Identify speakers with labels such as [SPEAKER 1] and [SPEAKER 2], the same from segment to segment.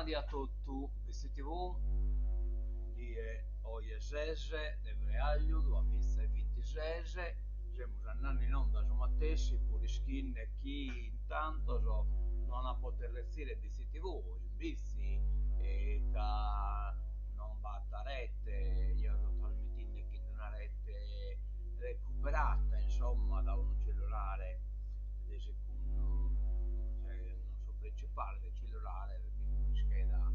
[SPEAKER 1] Bentornati a tutti, BCTV di OISS, de Vreaglio, 2026. Siamo andando in onda su Mattessi, pure skin e chi intanto non ha poter restare BCTV, in bici, e che non batta rete, io sto trasmettendo che in una rete recuperata, insomma, da uno cellulare di secondo, cioè non so principale del cellulare perché non scheda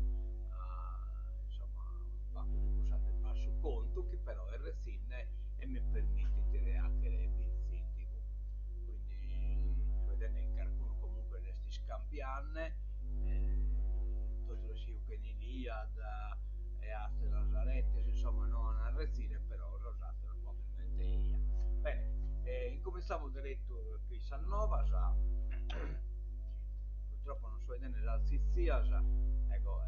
[SPEAKER 1] insomma un pacco di cosate basso conto che però è recine e mi permette di avere anche le bici TV, quindi vedete il qualcuno comunque resti scampianne tutto lo sciu che in Iliad e altre Lazaretti insomma non a recine però rosate probabilmente io. Bene, incominciamo diretto qui San Nova, purtroppo non so vedere l'altizia, ecco,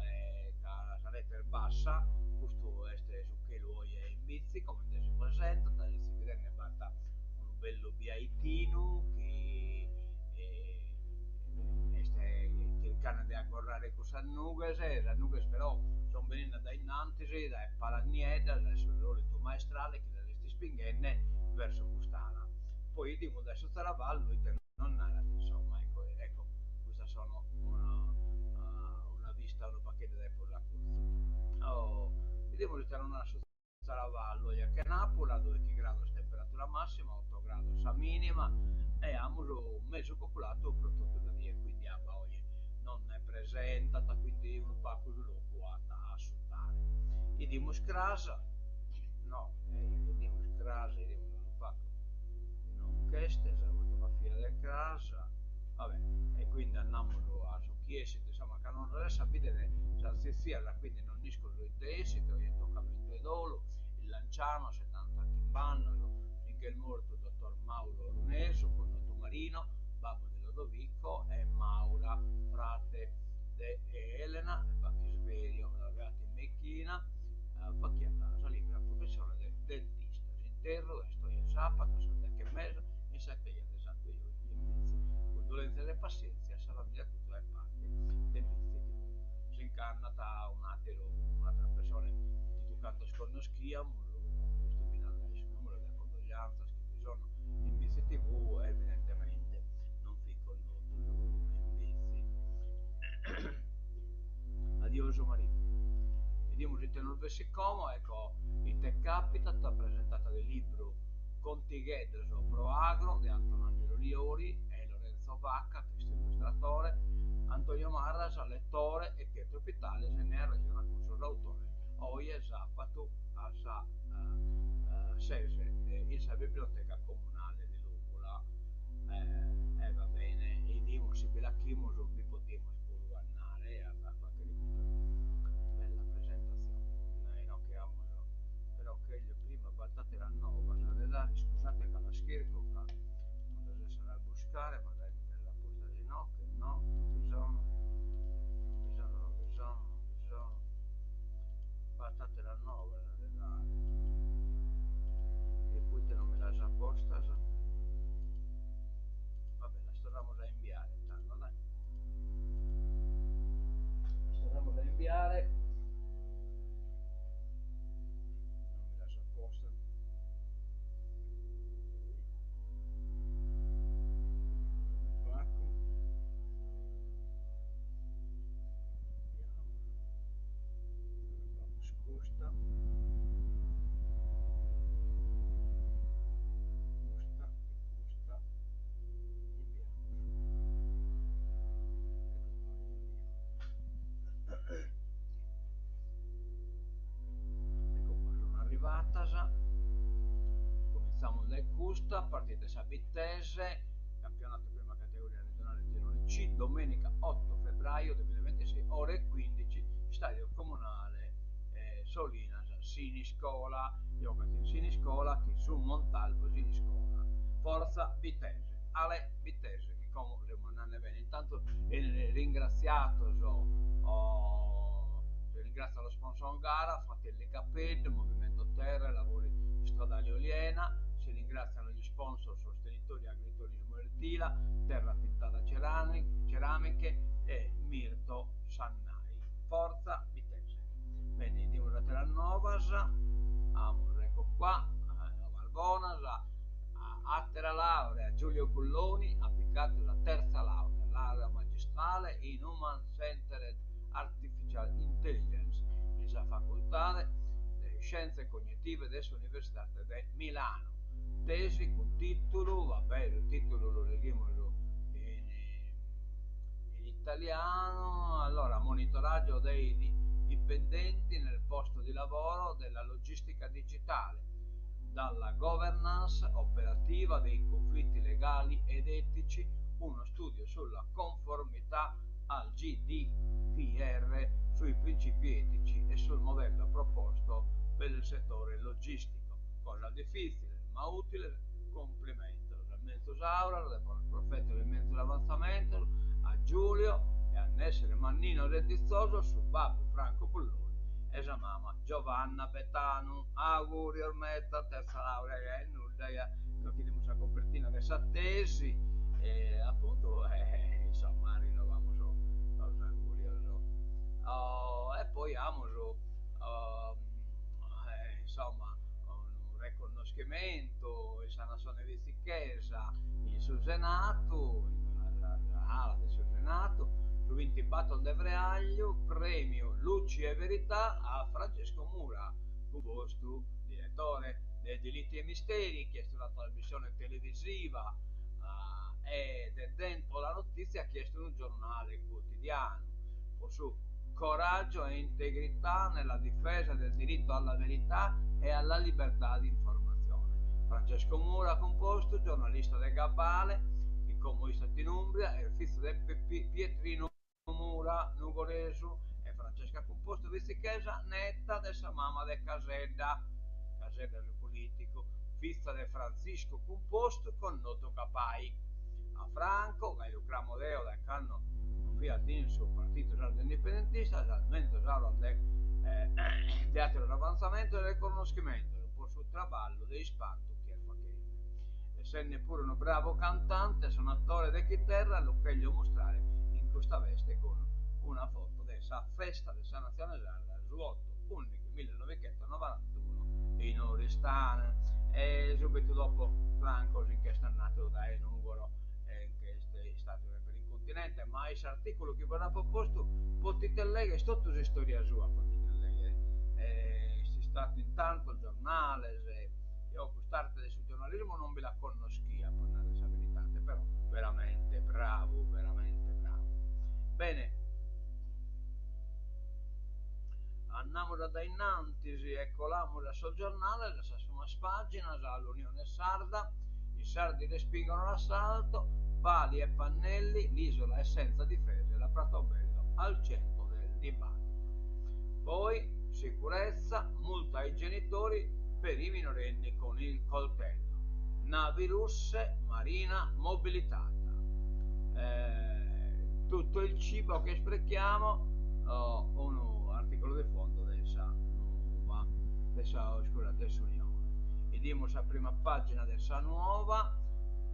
[SPEAKER 1] la saletta è bassa, questo è su che lui è in bici, come si presenta, si vede ne batta un bello biaitino che il cane deve correre con le nugghes però sono venendo da innanzi, da Palagneda, adesso l'olito maestrale che le resti spingenne verso Custana. Poi di adesso Zaravallo e non nada, insomma, ecco, questa sono una vista, una pacchetto da Posa Curzo. Oh, vediamo di stare una su Zaravallo e anche Napoli, dove che grado è temperatura massima, 8 gradi sa minima, e abbiamo un mezzo popolato prodotto da via, quindi oggi non è presentata, quindi un pacco di locuata a suttare. E di Muscrasa, no, di Muscrasa, di un pacco non questa è la fila del casa, vabbè, e quindi andiamo a su chiesa, insomma, che non resta a vedere la quindi non discorso di tesi, che oggi toccamento dolo, il Lanciano, 70 Chimbano, finché il morto dottor Mauro Runeso, con Otto Marino, babbo di Lodovico e Maura, frate di Elena, e Bacchisverio, laureato in Mecchina, pacchiata la libera professione del dentista. S'interro e sto in sabato, sono che mese, in saccheglia di Santo Io, condolenze e pazienza, sarà via tutte le parti del vizio. Si incarna da un'altra persona, ti toccando sconoschiamo, questo mi adesso il numero delle condoglianze che sono in vizio TV, evidentemente non fi condotto in vizi. Adioso Marino. Vediamo se te non avessi como, ecco, il te capita, ti ha presentato del libro Contighedo Pro Agro di Antonangelo Liori e Lorenzo Vacca, questo illustratore, Antonio Marras, lettore e Pietro Pitale se ne ragiona con suo autore. Oggi è sabato a Sese, in biblioteca comunale di Lugola. Va bene, e dico se ve la chimo vi potremo pure andare a fare qualche bella presentazione. No, che amo, però che io prima battate la nuova, scusate che la scherzo, non deve essere a buscare, magari mettere la posta di no, che no, non bisogna, battate la nuova, da dare, e poi te non me la sa posta, vabbè, la staremo da inviare, tanto dai, la staremo da inviare, non me la sa posta. Scusa. Ecco qua sono arrivata, cominciamo dal Custa, partite Sabittese, campionato prima categoria regionale girone C, domenica 8 febbraio 2026, ore 15, stadio comunale Solinas, Siniscola, giocati in Siniscola, che su Montalvo Siniscola, Forza Vitesse, Ale Vitesse, che come non ne bene, intanto ringraziato ringrazio lo sponsor gara, Fratelli Capelli, Movimento Terra, Lavori Stradali Oliena, si ringraziano gli sponsor sostenitori Agriturismo Ertila, Terra Pintata Ceramiche e Mirto Sannai. forza vitese. Bene, andiamo a Terrannovas, ecco qua, Valbonas, attera laurea Giulio Bulloni, applicata la terza laurea magistrale in Human Centered Artificial Intelligence, nella facoltà di Scienze Cognitive dell'Università di Milano. Tesi con titolo, vabbè, il titolo lo leghiamo in italiano. Allora, monitoraggio dei dipendenti nel posto di lavoro della logistica digitale, dalla governance operativa dei conflitti legali ed etici, uno studio sulla conformità al GDPR, sui principi etici e sul modello proposto per il settore logistico. Cosa difficile ma utile, complimento dal mezzo Saura, del profeta del mezzo avanzamento, a Giulio e all'essere mannino reddizioso su babbo Franco Bulloni e sua mamma Giovanna Betanu. Auguri ormetta, terza laurea in nulla, lo chiediamo la copertina della tesi e appunto insomma rinnoviamo los auguri e poi amo insomma un riconoscimento e sanazione di ricchezza in sul Senato, alla del Senato, su 20 Battle d'Evreaglio, premio Luci e Verità a Francesco Mura, composto direttore dei Delitti e Misteri, chiesto la trasmissione televisiva e dentro la notizia ha chiesto un giornale quotidiano, su coraggio e integrità nella difesa del diritto alla verità e alla libertà di informazione. Francesco Mura, composto, giornalista del Gabale, il comunista in Umbria, e il figlio del Pietrino Mura, Nugoresu, e Francesca Composto Vizichesa, netta de sua mamma de Casedda del politico, figlio de Francisco Composto, con noto Capai. A Franco, Gaio Cramodeo del Canno, fiat in suo partito sardo indipendentista, realmente usarono del teatro d'avanzamento e del riconoscimento, por suo traballo de ispanto che è facendo. Essendo pure un bravo cantante, suonatore di chitarra, lo voglio mostrare in questa veste con una foto della festa di San Nazione Sarda, il 8/11 1991 in Oristana, e subito dopo Franco si è nato da Enugoro, che è stato per il continente, ma questo articolo che verrà proposto potete leggere, è tutta storia sua, potete leggere, è stato intanto il giornale, io quest'arte del giornalismo non ve la conoscia, per la verità, però veramente bravo, veramente bravo. Bene, andiamo da innanzi, ecco sul giornale, la sua pagina, all'Unione Sarda, i sardi respingono l'assalto, pali e pannelli, l'isola è senza difese, la Pratobello al centro del dibattito. Poi sicurezza, multa ai genitori per i minorenni con il coltello, navi russe, marina mobilitata, tutto il cibo che sprechiamo, un articolo di fondo della Unione. Vediamo la prima pagina della Nuova.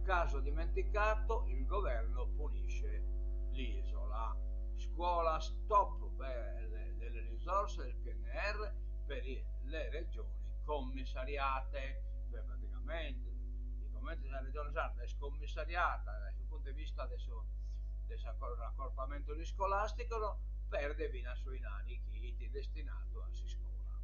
[SPEAKER 1] Caso dimenticato, il governo punisce l'isola. Scuola stop delle risorse del PNR per le regioni commissariate. Beh, praticamente i commenti della regione Sarda è scommissariata dal punto di vista dell'accorpamento scolastico, perde vina sui nani chi destinato a scuola.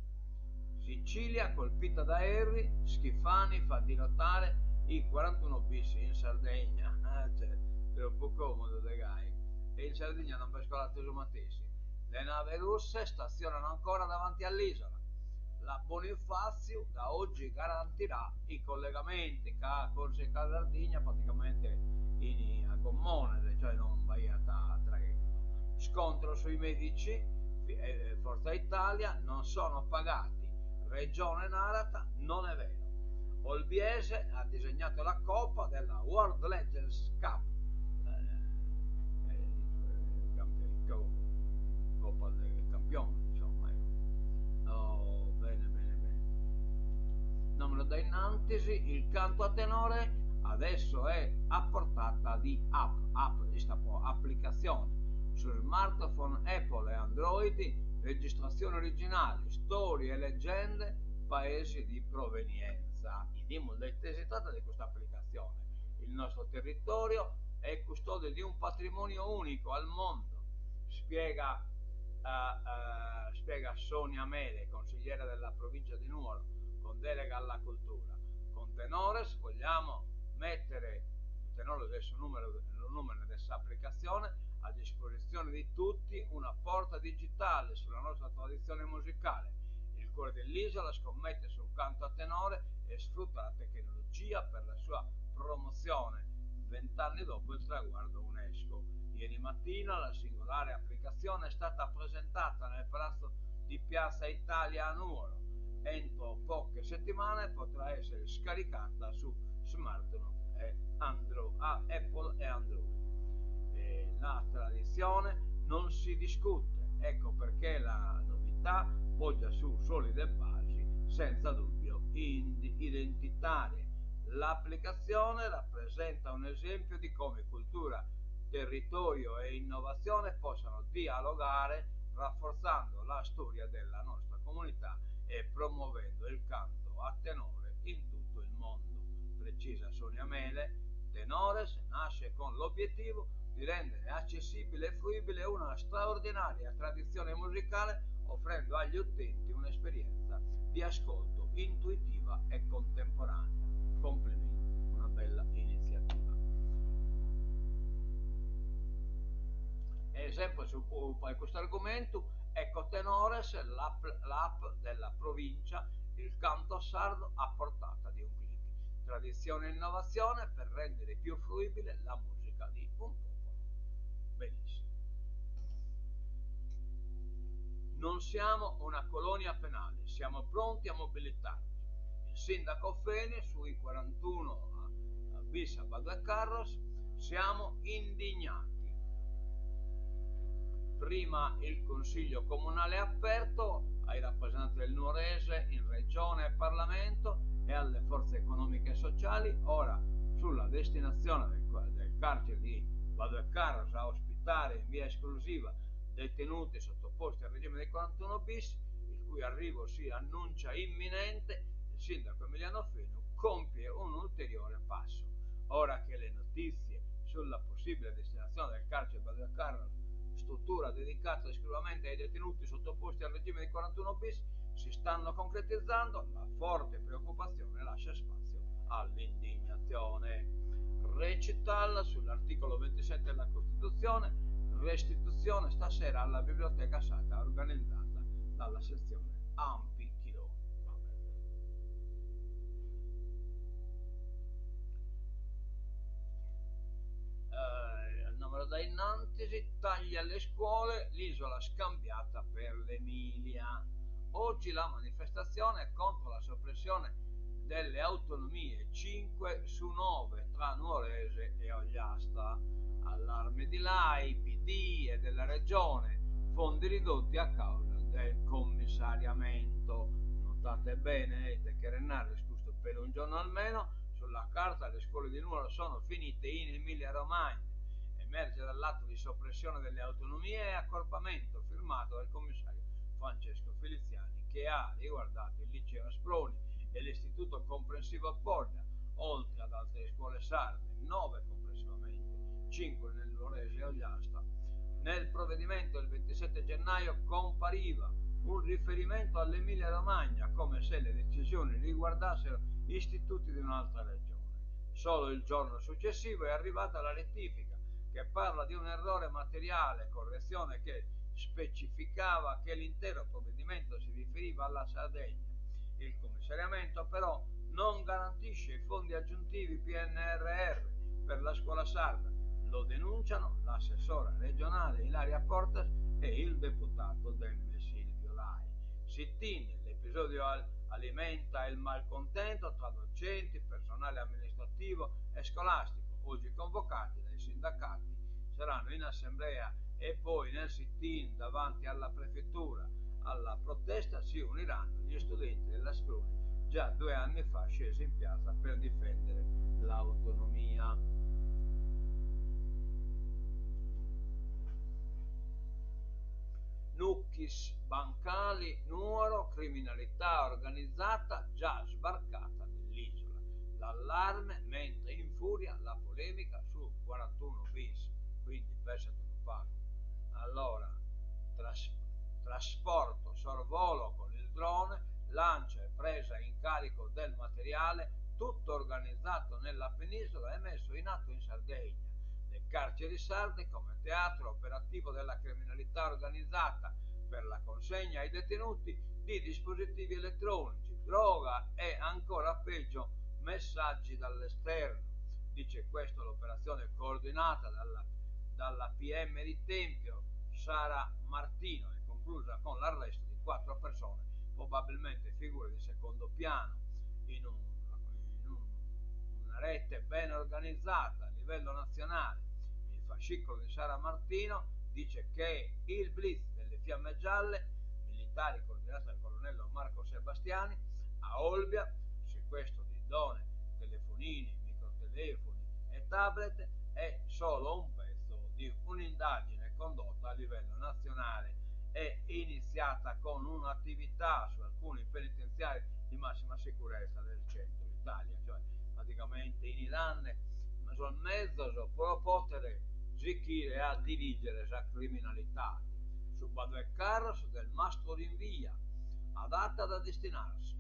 [SPEAKER 1] Sicilia colpita da aerei, Schifani fa dirottare i 41 bis in Sardegna, cioè, troppo comodo ragazzi, e in Sardegna non pescolato su Matesi. Le navi russe stazionano ancora davanti all'isola. La Bonifazio da oggi garantirà i collegamenti con Sardegna praticamente a gommone, cioè non vai a traghetto. Scontro sui medici, Forza Italia, non sono pagati. Regione Narata, non è vero. Olbiese ha disegnato la coppa della World Legends Cup, coppa del campione, insomma. Oh, bene. Numero da innantisi, il canto a tenore adesso è a portata di applicazione su smartphone Apple e androidi, registrazioni originali, storie e leggende, paesi di provenienza. Si tratta di questa applicazione. Il nostro territorio è custode di un patrimonio unico al mondo, spiega Sonia Mele, consigliera della provincia di Nuoro con delega alla cultura. Con Tenores vogliamo mettere il numero di questa applicazione a disposizione di tutti, una porta digitale sulla nostra tradizione musicale. Il cuore dell'isola scommette sul canto a tenore e sfrutta la tecnologia per la sua promozione 20 anni dopo il traguardo UNESCO. Ieri mattina la singolare applicazione è stata presentata nel palazzo di Piazza Italia a Nuoro. Entro poche settimane potrà essere scaricata su smartphone Apple e Android. La tradizione non si discute, ecco perché la novità poggia su solide basi, senza dubbio identitarie. L'applicazione rappresenta un esempio di come cultura, territorio e innovazione possano dialogare, rafforzando la storia della nostra comunità e promuovendo il canto a tenore in tutto il mondo. Precisa Sonia Mele, Tenores nasce con l'obiettivo di rendere accessibile e fruibile una straordinaria tradizione musicale, offrendo agli utenti un'esperienza di ascolto intuitiva e contemporanea. Complimenti, una bella iniziativa. E sempre su questo argomento, ecco Tenores, l'app della provincia, il canto sardo a portata di un clic. Tradizione e innovazione per rendere più fruibile la musica di un popolo. Benissimo. Non siamo una colonia penale, siamo pronti a mobilitarci. Il sindaco Feni sui 41 bis a Baduecarros, siamo indignati. Prima il Consiglio Comunale è aperto ai rappresentanti del Nuorese in Regione e Parlamento e alle forze economiche e sociali, ora sulla destinazione del carcere di Baduecarros a ospitare in via esclusiva detenuti sottoposti al regime dei 41 bis, il cui arrivo si annuncia imminente, il sindaco Emiliano Fenu compie un ulteriore passo. Ora che le notizie sulla possibile destinazione del carcere Baduecarros, struttura dedicata esclusivamente ai detenuti sottoposti al regime dei 41 bis, si stanno concretizzando, la forte preoccupazione lascia spazio all'indignazione. Recital sull'articolo 27 della Costituzione, restituzione stasera alla Biblioteca Sacra organizzata dalla sezione Ampi Chironi. Il numero dai Nantisi, tagli alle scuole, l'isola scambiata per l'Emilia. Oggi la manifestazione è contro la soppressione delle autonomie 5 su 9 tra Nuorese e Ogliastra. Allarme di LAI, PD e della regione, fondi ridotti a causa del commissariamento. Notate bene che Rennaro è escluso per un giorno almeno. Sulla carta le scuole di Nuoro sono finite in Emilia Romagna. Emerge dall'atto di soppressione delle autonomie e accorpamento firmato dal commissario Francesco Feliziani, che ha riguardato il liceo Asproni e l'istituto comprensivo Appoggia, oltre ad altre scuole sarde, 9 complessivamente, 5 nel Nuorese e Ogliastra. Nel provvedimento del 27 gennaio compariva un riferimento all'Emilia Romagna, come se le decisioni riguardassero istituti di un'altra regione. Solo il giorno successivo è arrivata la rettifica, che parla di un errore materiale, correzione che specificava che l'intero provvedimento si riferiva alla Sardegna. Il commissariamento però non garantisce i fondi aggiuntivi PNRR per la scuola sarda. Lo denunciano l'assessora regionale Ilaria Portas e il deputato Demme Silvio Lai. Sit-in, l'episodio alimenta il malcontento tra docenti, personale amministrativo e scolastico. Oggi convocati dai sindacati saranno in assemblea e poi nel sit-in davanti alla prefettura. Alla protesta si uniranno gli studenti della Asproni, già 2 anni fa scesi in piazza per difendere l'autonomia. bis bancali, numero, criminalità organizzata già sbarcata nell'isola. L'allarme mentre infuria la polemica su 41 bis, quindi pensate un po'. Allora, trasporto, sorvolo con il drone, lancio e presa in carico del materiale, tutto organizzato nella penisola e messo in atto in Sardegna. Le carceri sarde come teatro operativo della criminalità organizzata per la consegna ai detenuti di dispositivi elettronici, droga e ancora peggio messaggi dall'esterno. Dice questo l'operazione coordinata dalla PM di Tempio Sara Martino e conclusa con l'arresto di 4 persone, probabilmente figure di secondo piano, in una rete ben organizzata a livello nazionale. Il fascicolo di Sara Martino dice che il blitz delle Fiamme Gialle, militari coordinati dal colonnello Marco Sebastiani, a Olbia, sequestro di donne, telefonini, microtelefoni e tablet, è solo un pezzo di un'indagine condotta a livello nazionale e iniziata con un'attività su alcuni penitenziari di massima sicurezza del centro Italia, cioè praticamente in Iran sul mezzo può poter zicchire a dirigere la criminalità su Badue Carros del Mastro d'Invia, adatta da destinarsi,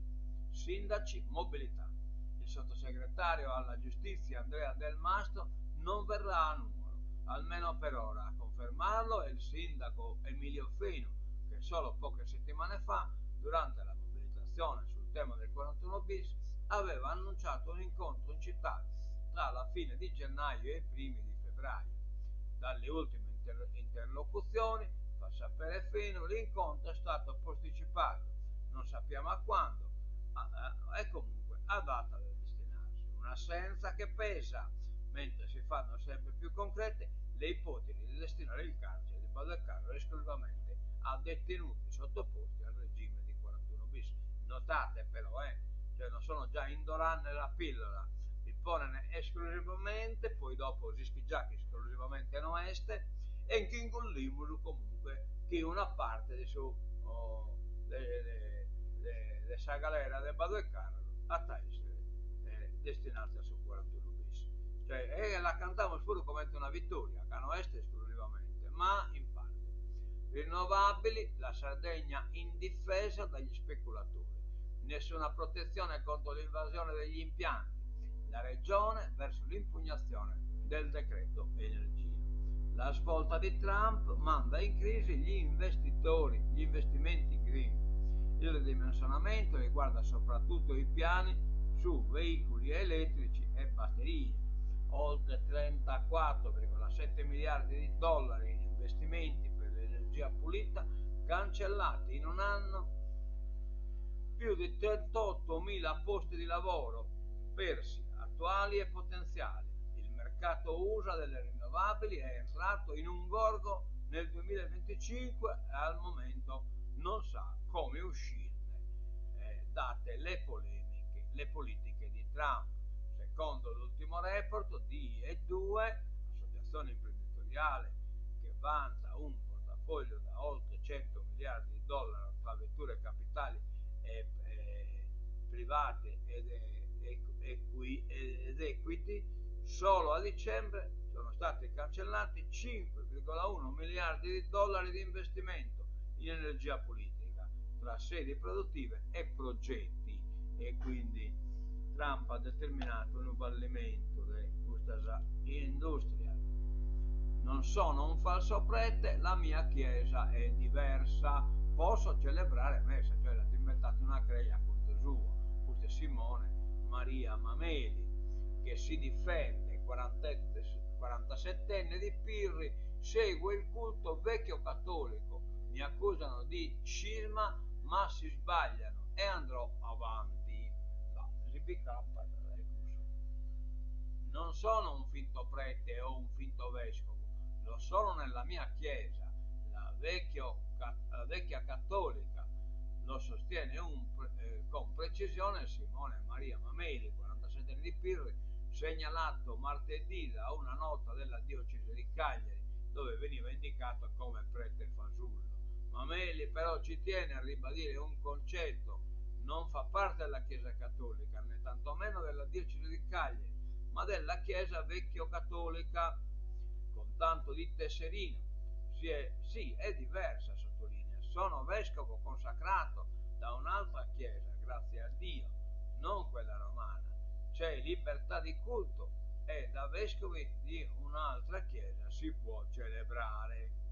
[SPEAKER 1] sindaci mobilitati. Il sottosegretario alla giustizia Andrea Del Mastro non verrà a numero, almeno per ora. A confermarlo è il sindaco Emilio Fino, che solo poche settimane fa, durante la mobilitazione sul tema del 41 bis, aveva annunciato un incontro in città tra la fine di gennaio e i primi di febbraio. Dalle ultime interlocuzioni, fa sapere Fino, l'incontro è stato posticipato, non sappiamo a quando, e comunque a data da destinarsi. Un'assenza che pesa, mentre si fanno sempre più concrete le ipotesi di destinare il carcere di Badalcarro esclusivamente a detenuti sottoposti al regime di 41 bis. Notate però, cioè non sono già indorani nella pillola, li pone esclusivamente, poi dopo rischi già che esclusivamente non este, e in chi ingollimolo comunque che una parte di su le sa galera del Badalcarro a essere destinate a su 41 bis. Cioè, la cantavamo pure come una vittoria, che non est esclusivamente, ma in parte. Rinnovabili, la Sardegna indifesa dagli speculatori, nessuna protezione contro l'invasione degli impianti, la regione verso l'impugnazione del decreto energia. La svolta di Trump manda in crisi gli investimenti green. Il ridimensionamento riguarda soprattutto i piani su veicoli elettrici e batterie. Oltre 34,7 miliardi di dollari in investimenti per l'energia pulita cancellati in un anno, più di 38.000 posti di lavoro persi, attuali e potenziali. Il mercato USA delle rinnovabili è entrato in un gorgo nel 2025 e al momento non sa come uscirne, date le politiche di Trump. Secondo l'ultimo report di E2, associazione imprenditoriale che vanta un portafoglio da oltre 100 miliardi di dollari tra vetture capitali private ed equity, solo a dicembre sono stati cancellati 5,1 miliardi di dollari di investimento in energia politica tra sedi produttive e progetti, e quindi Trump ha determinato un fallimento di questa industria. Non sono un falso prete, la mia chiesa è diversa, posso celebrare messa, cioè l'ha inventato una creia con Gesù, questo Simone Maria Mameli, che si difende, 47enne di Pirri, segue il culto vecchio cattolico, mi accusano di scisma ma si sbagliano e andrò avanti. Non sono un finto prete o un finto vescovo, lo sono nella mia chiesa, la vecchia cattolica, lo sostiene con precisione Simone Maria Mameli, 47 anni di Pirri, segnalato martedì da una nota della diocesi di Cagliari dove veniva indicato come prete fasullo. Mameli però ci tiene a ribadire un concetto: non fa parte della Chiesa Cattolica, né tantomeno della Diocesi di Cagliari, ma della Chiesa vecchio-cattolica, con tanto di tesserino. Sì, è diversa, sottolinea. Sono vescovo consacrato da un'altra Chiesa, grazie a Dio, non quella romana. C'è libertà di culto e da vescovi di un'altra Chiesa si può celebrare.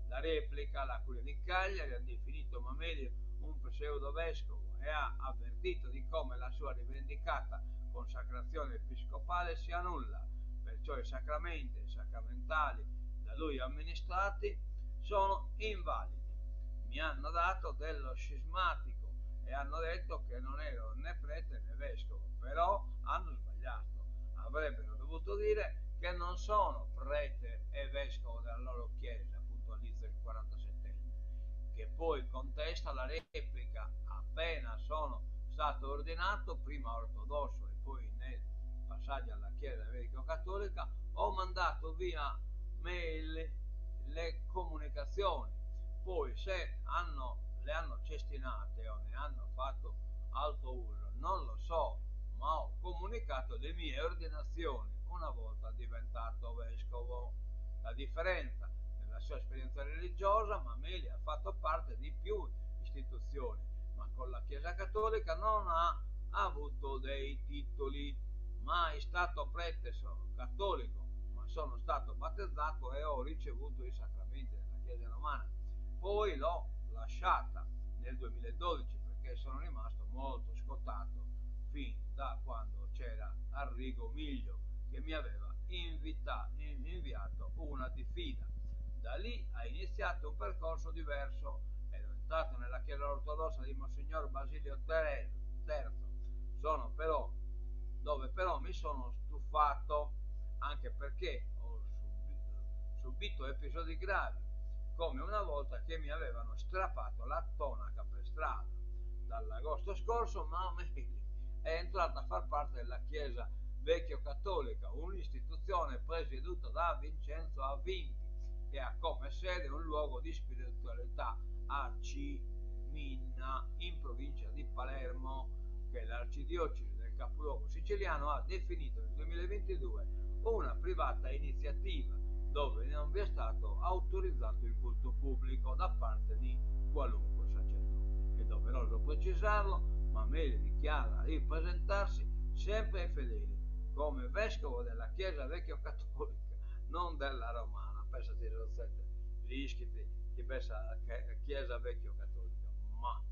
[SPEAKER 1] La replica, la Curia di Cagliari ha definito Mameli un pseudo-vescovo e ha avvertito di come la sua rivendicata consacrazione episcopale sia nulla, perciò i sacramenti e i sacramentali da lui amministrati sono invalidi. Mi hanno dato dello scismatico e hanno detto che non ero né prete né vescovo, però hanno sbagliato. Avrebbero dovuto dire che non sono prete e vescovo della loro chiesa, puntualizza il 47enne, che poi contesta la replica: appena sono stato ordinato, prima ortodosso e poi nel passaggio alla chiesa vecchio-cattolica, ho mandato via mail le comunicazioni, poi se le hanno cestinate o ne hanno fatto alto uso non lo so, ma ho comunicato le mie ordinazioni una volta diventato vescovo. La differenza nella sua esperienza religiosa: Mameli ha fatto parte di più istituzioni, ma con la Chiesa Cattolica non ha avuto dei titoli. Mai stato prete cattolico, ma sono stato battezzato e ho ricevuto i sacramenti della Chiesa romana. Poi l'ho lasciata nel 2012 perché sono rimasto molto scottato fin da quando c'era Arrigo Miglio che mi aveva inviato una diffida. Da lì ha iniziato un percorso diverso ed è entrato nella Chiesa ortodossa di Monsignor Basilio III, dove però mi sono stufato, anche perché ho subito episodi gravi, come una volta che mi avevano strappato la tonaca per strada. Dall'agosto scorso Mameli è entrata a far parte della Chiesa vecchio-cattolica, un'istituzione presieduta da Vincenzo Avvinti, che ha come sede un luogo di spiritualità a Ciminna, in provincia di Palermo, che l'arcidiocesi del capoluogo siciliano ha definito nel 2022 una privata iniziativa dove non vi è stato autorizzato il culto pubblico da parte di qualunque sacerdote. È doveroso precisarlo, Mameli dichiara di presentarsi sempre ai fedeli come vescovo della Chiesa vecchio-cattolica, non della romana. Pensate rischi di questa Chiesa vecchio-cattolica. Ma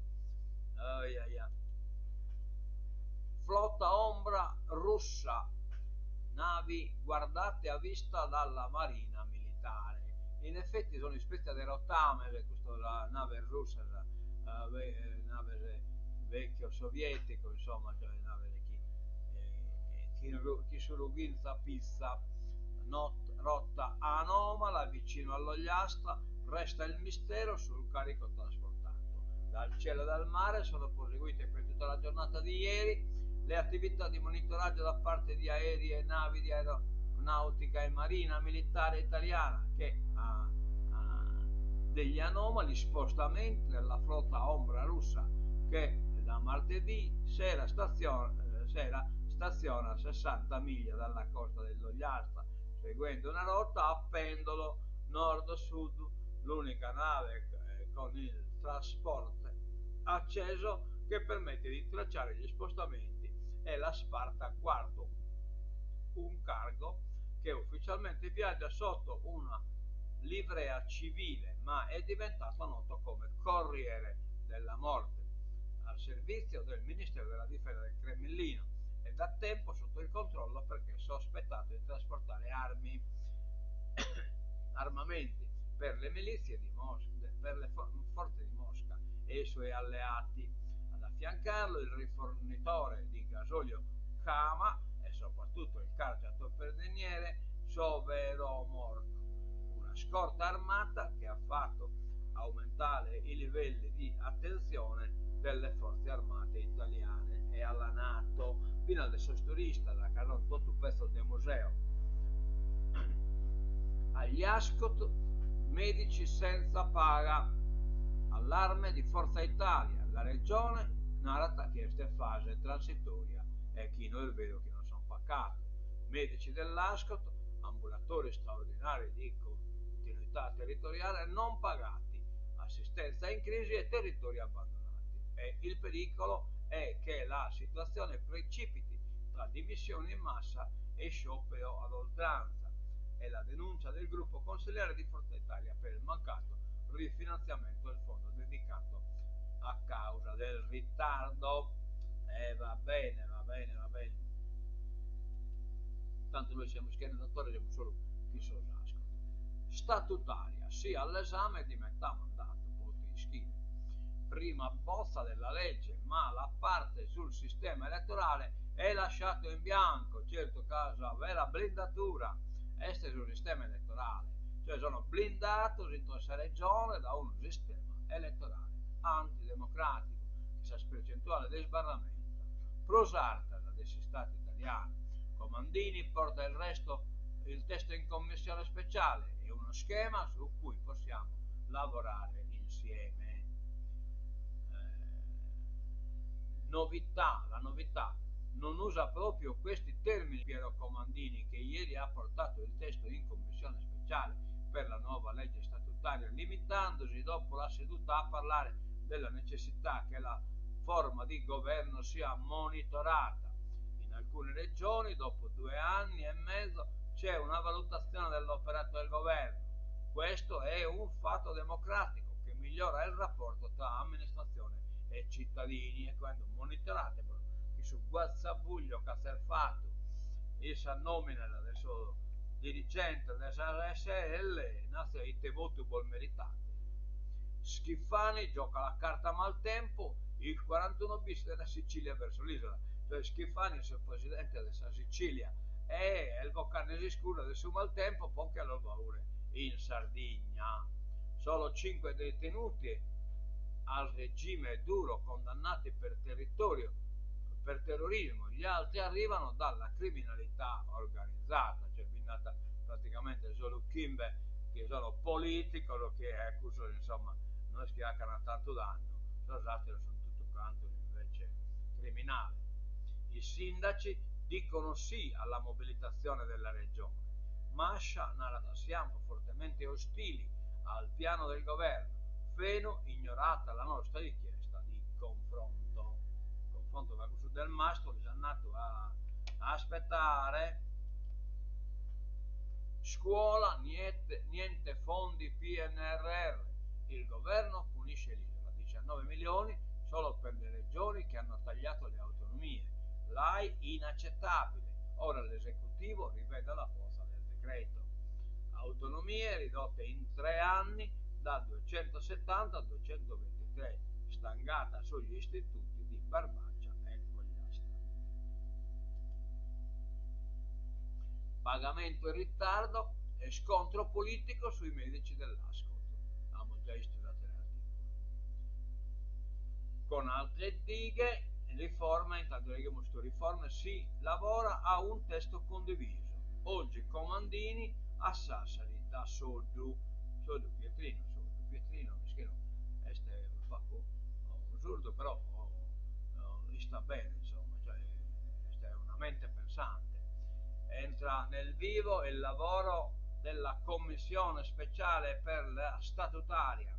[SPEAKER 1] flotta ombra russa, navi guardate a vista dalla marina militare. In effetti sono iscritti a rottame, questa nave russa, nave vecchio sovietico, insomma, cioè nave di chi su Lughizza pizza, rotta anomala vicino all'Ogliastra, resta il mistero sul carico trasportato. Dal cielo e dal mare sono proseguite per tutta la giornata di ieri le attività di monitoraggio da parte di aerei e navi di aeronautica e marina militare italiana che degli anomali spostamenti della flotta ombra russa che da martedì sera staziona a 60 miglia dalla costa dell'Ogliastra, seguendo una rotta a pendolo nord-sud. L'unica nave con il trasporto acceso che permette di tracciare gli spostamenti è la Sparta IV, un cargo che ufficialmente viaggia sotto una livrea civile, ma è diventato noto come Corriere della Morte, al servizio del Ministero della Difesa del Cremlino, e da tempo sotto il controllo perché sospettato di trasportare armamenti per le milizie di Mosca, per le forze di Mosca e i suoi alleati. Ad affiancarlo il rifornitore di gasolio Kama e soprattutto il cacciatorpediniere Soveromork, una scorta armata che ha fatto aumentare i livelli di attenzione delle forze armate italiane e alla NATO, fino adesso turista da Caron tutto pezzo del museo. Agli Ascot medici senza paga, Allarme di Forza Italia, la regione narra che questa fase transitoria e chi non è vero che non sono paccato. Medici dell'Ascot, ambulatori straordinari di continuità territoriale non pagati, assistenza in crisi e territori abbandonati. E il pericolo è che la situazione precipiti tra dimissioni in massa e sciopero ad oltranza. È la denuncia del gruppo consigliare di Forza Italia per il mancato rifinanziamento del fondo dedicato a causa del ritardo. Va bene, va bene, va bene. Tanto noi siamo schieni dottori, siamo solo chi so Ascot. Statutaria, sì all'esame di metà mandato, voti schifo. Prima bozza della legge, ma la parte sul sistema elettorale è lasciato in bianco, certo caso a vera blindatura, este sul sistema elettorale, cioè sono blindato in questa regione da un sistema elettorale antidemocratico, che sa percentuale di sbarramento, prosarta dei stati italiani. Comandini porta il testo in commissione speciale e uno schema su cui possiamo lavorare insieme. La novità, non usa proprio questi termini Piero Comandini, che ieri ha portato il testo in commissione speciale per la nuova legge statutaria, limitandosi dopo la seduta a parlare della necessità che la forma di governo sia monitorata. In alcune regioni, dopo 2 anni e mezzo, c'è una valutazione dell'operato del governo. Questo è un fatto democratico che migliora il rapporto tra amministrazione e cittadini, e quando monitorate che su Guazzabuglio che ha fatto essa nomina adesso dirigente dell'SL nasce i tevuti bol meritate. Schifani gioca la carta maltempo, il 41 bis della Sicilia verso l'isola, cioè Schifani è il presidente della Sicilia e il Boccarnesi scuro del suo maltempo poi che lo va in Sardegna. Solo 5 detenuti al regime duro condannati per terrorismo, gli altri arrivano dalla criminalità organizzata, cioè nata praticamente solo Kimbe che sono politico, lo che è accusato, insomma non schiaccano tanto danno, gli altri sono tutto quanto invece criminali. I sindaci dicono sì alla mobilitazione della regione. Mascia narra: siamo fortemente ostili al piano del governo. Feno, ignorata la nostra richiesta di confronto. Confronto con su del Mastro, è andato a aspettare. Scuola, niente fondi PNRR. Il governo punisce l'isola, 19 milioni solo per le regioni che hanno tagliato le autonomie. L'AI inaccettabile. Ora l'esecutivo rivede la bozza del decreto. Autonomie ridotte in 3 anni da 270 a 223, stangata sugli istituti di Barbaccia e Cogliastra. Pagamento in ritardo e scontro politico sui medici dell'Ascot. Abbiamo già studiato l'articolo. Con altre dighe, riforma, intanto leghiamo questo riforma, si lavora a un testo condiviso. Oggi Comandini a Sassari da Soddu Pietrino, mischino, este un poco assurdo, però sta bene, insomma, cioè, è una mente pensante. Entra nel vivo il lavoro della commissione speciale per la statutaria,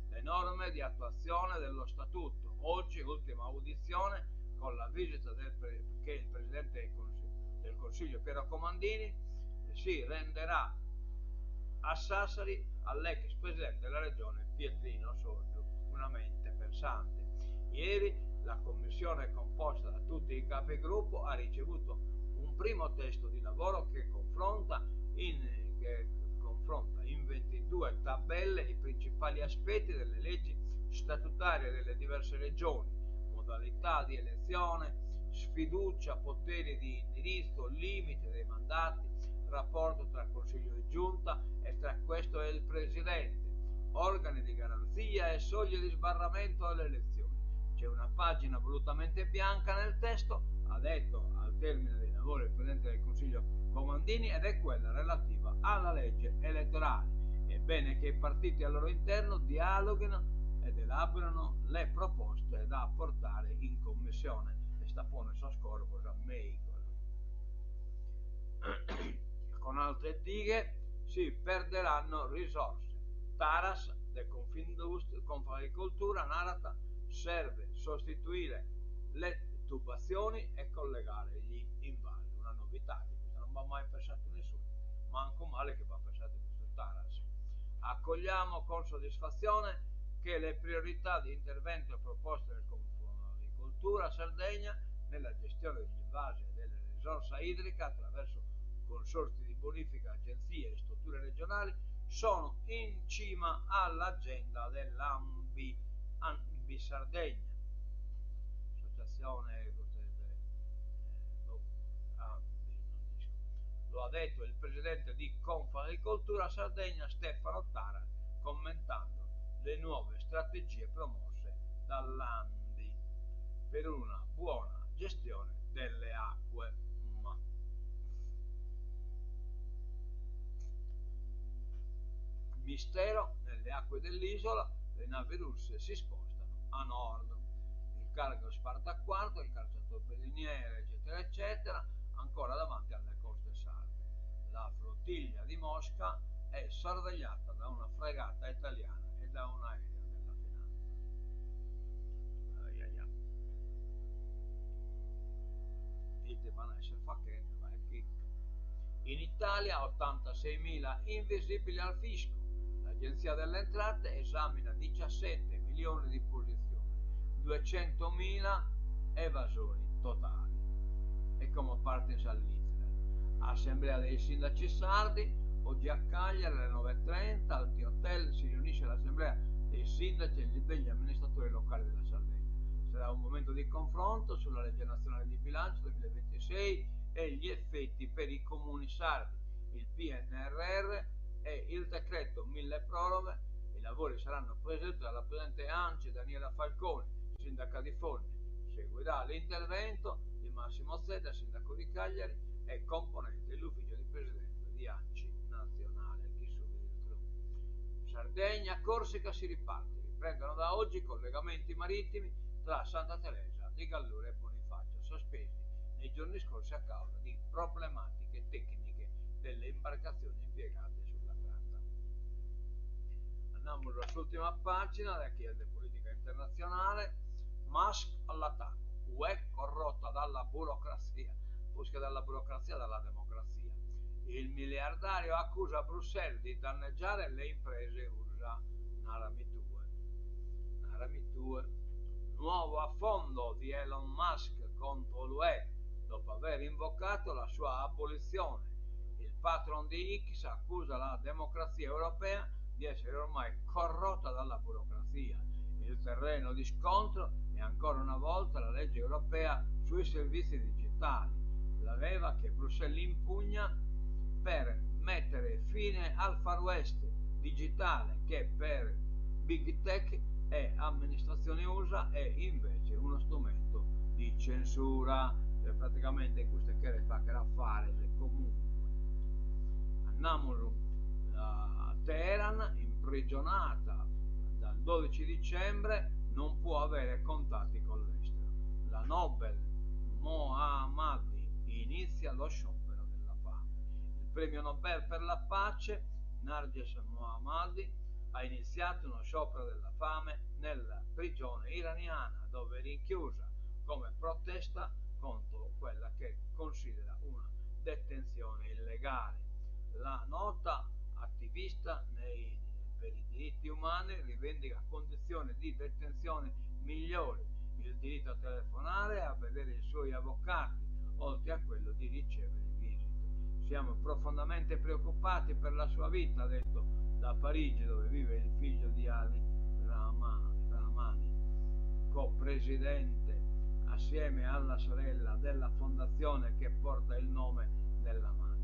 [SPEAKER 1] le norme di attuazione dello statuto. Oggi ultima audizione con la visita che il Presidente del Consiglio Piero Comandini si renderà a Sassari all'ex Presidente della Regione Pietrino Soddu, una mente pensante. Ieri la commissione composta da tutti i capigruppo ha ricevuto un primo testo di lavoro che confronta in 22 tabelle i principali aspetti delle leggi statutarie delle diverse regioni: modalità di elezione, sfiducia, poteri di indirizzo, limite dei mandati, rapporto tra Consiglio e Giunta e tra questo e il Presidente, organi di garanzia e soglie di sbarramento alle elezioni. C'è una pagina volutamente bianca nel testo, ha detto al termine dei lavori il Presidente del Consiglio Comandini, ed è quella relativa alla legge elettorale. È bene che i partiti al loro interno dialoghino ed elaborano le proposte da portare in commissione e sta pone so scorpo a meico. Con altre dighe si perderanno risorse. Taras del Confagricoltura narrata serve sostituire le tubazioni e collegare gli invasi. Una novità che questa non va mai pensato nessuno, manco male che va pensato questo Taras. Accogliamo con soddisfazione che le priorità di intervento proposte dal Confagricoltura Sardegna nella gestione degli invasi e delle risorse idriche attraverso consorzi di bonifica, agenzie e strutture regionali sono in cima all'agenda dell'ANBI Sardegna, associazione lo ha detto il presidente di Confagricoltura Sardegna Stefano Tara commentando le nuove strategie promosse dall'ANBI per una buona gestione delle acque. Mistero, nelle acque dell'isola le navi russe si spostano a nord. Il cargo spartaquarto, il cacciatorpediniere, eccetera, eccetera, ancora davanti alle coste sarde. La flottiglia di Mosca è sorvegliata da una fregata italiana e da un aereo della finanza. E devono essere facenti, vai chicca. In Italia 86.000 invisibili al fisco. L'Agenzia delle Entrate esamina 17 milioni di posizioni, 200.000 evasori totali. E come parte in salita. Assemblea dei sindaci sardi, oggi a Cagliari alle 9:30 al T-Hotel si riunisce l'assemblea dei sindaci e degli amministratori locali della Sardegna. Sarà un momento di confronto sulla legge nazionale di bilancio 2026 e gli effetti per i comuni sardi, il PNRR e il decreto mille proroghe. I lavori saranno presentati dalla presidente ANCI Daniela Falcone, sindaca di Forni. Seguirà l'intervento di Massimo Zedda, sindaco di Cagliari e componente dell'ufficio di presidenza di ANCI nazionale. Sardegna, Corsica si riparte. Riprendono da oggi i collegamenti marittimi tra Santa Teresa di Gallura e Bonifacio, sospesi nei giorni scorsi a causa di problematiche tecniche delle imbarcazioni impiegate sulla tratta. Andiamo sull'ultima pagina da Chiesa Politica Internazionale. Musk all'attacco. UE corrotta dalla burocrazia, busca dalla burocrazia dalla democrazia. Il miliardario accusa Bruxelles di danneggiare le imprese USA. Naramitue. Nuovo affondo di Elon Musk contro l'UE dopo aver invocato la sua abolizione. Il patron di X accusa la democrazia europea di essere ormai corrotta dalla burocrazia. Il terreno di scontro è ancora una volta la legge europea sui servizi digitali, la leva che Bruxelles impugna per mettere fine al Far West digitale che per Big Tech e amministrazione USA è invece uno strumento di censura, cioè praticamente queste che fa fare comunque. Andiamo a Teheran, imprigionata dal 12 dicembre, non può avere contatti con l'estero. La Nobel Mohammadi inizia lo sciopero della fame. Il premio Nobel per la pace, Narges Mohammadi, ha iniziato uno sciopero della fame nella prigione iraniana, dove è rinchiusa come protesta contro quella che considera una detenzione illegale. La nota attivista per i diritti umani rivendica condizioni di detenzione migliori, il diritto a telefonare e a vedere i suoi avvocati, oltre a quello di ricevere visite. Siamo profondamente preoccupati per la sua vita, ha detto da Parigi, dove vive il figlio di Ali Rahmani, co-presidente assieme alla sorella della fondazione che porta il nome della madre.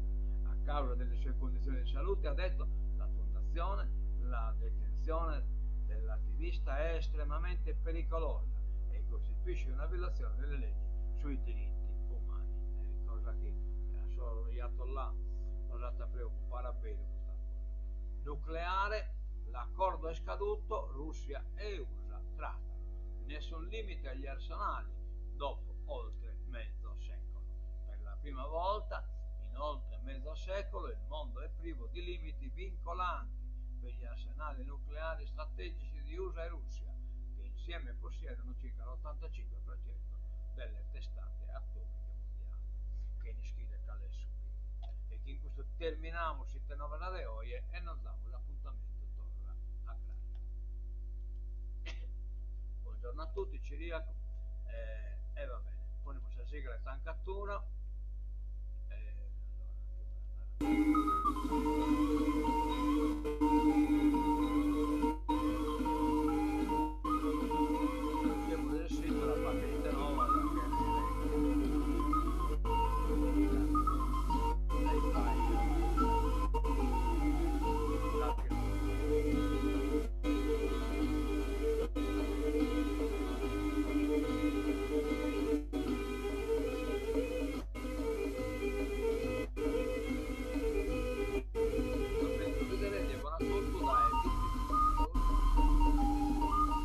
[SPEAKER 1] A causa delle sue condizioni di salute, ha detto la fondazione, la detenzione dell'attivista è estremamente pericolosa e costituisce una violazione delle leggi sui diritti umani. Cosa che solo gli Ayatollah non sta a preoccupare bene questa cosa. Nucleare, l'accordo è scaduto, Russia e USA trattano. Nessun limite agli arsenali dopo oltre mezzo secolo. Per la prima volta in oltre mezzo secolo il mondo è privo di limiti vincolanti per gli arsenali nucleari strategici di USA e Russia, che insieme possiedono circa l'85% delle testate atomiche mondiali. Che ne schile tale subito. E che in questo terminiamo queste novità di oggi e non diamo l'appuntamento torna a Craio. Buongiorno a tutti, Ciriaco. E va bene, poniamo la sigla e tancattura.